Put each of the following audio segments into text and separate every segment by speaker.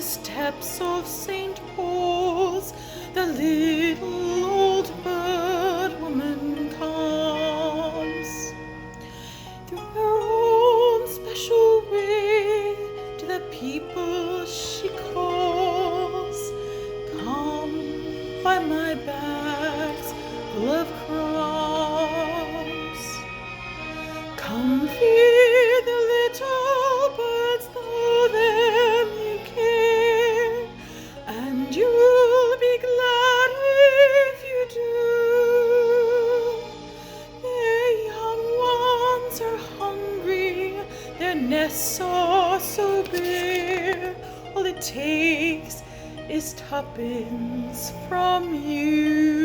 Speaker 1: the steps of St. Paul's, the little old bird woman comes. Through her own special way to the people she calls, come, buy my bags full of crumbs. Come feed the little birds, though them you care, and you'll be glad if you do. Their young ones are hungry, their nests are so bare, all it takes is tuppence from you.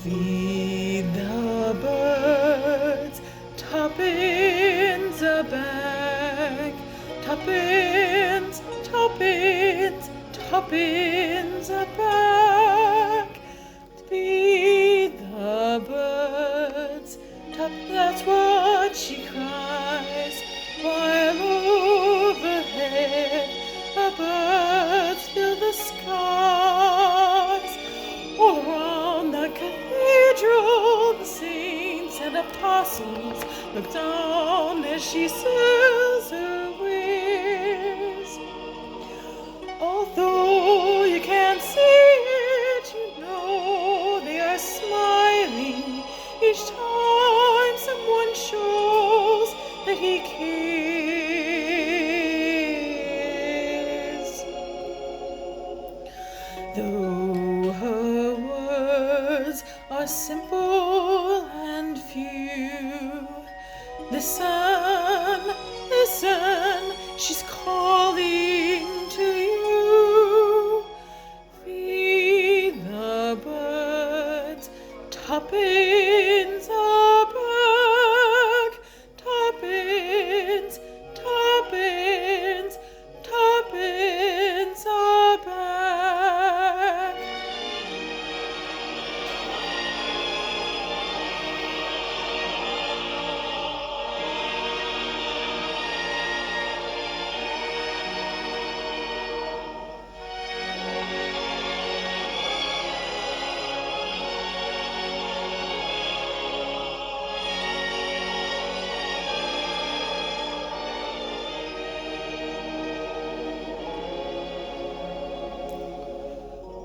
Speaker 1: Feed the birds, tuppence a bag, tuppence, tuppence, tuppence a bag. Feed the birds, that's what she cries, while overhead the birds fill the skies. All around the cathedral, the saints and apostles look down as she sells her wares. Although you can't see it, you know they are smiling each time someone shows that he cares. Though her words are simple and few, listen, listen, she's calling to you. Feed the birds, tuppence a bag, tuppence, tuppence, tuppence a bag.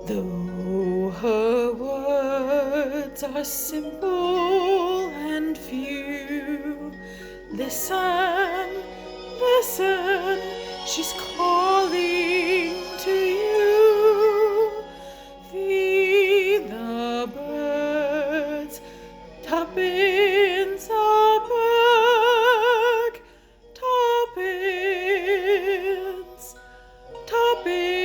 Speaker 1: Though her words are simple and few, listen, listen, she's calling to you. Feed the birds, tuppence a bag, tuppence, tuppence.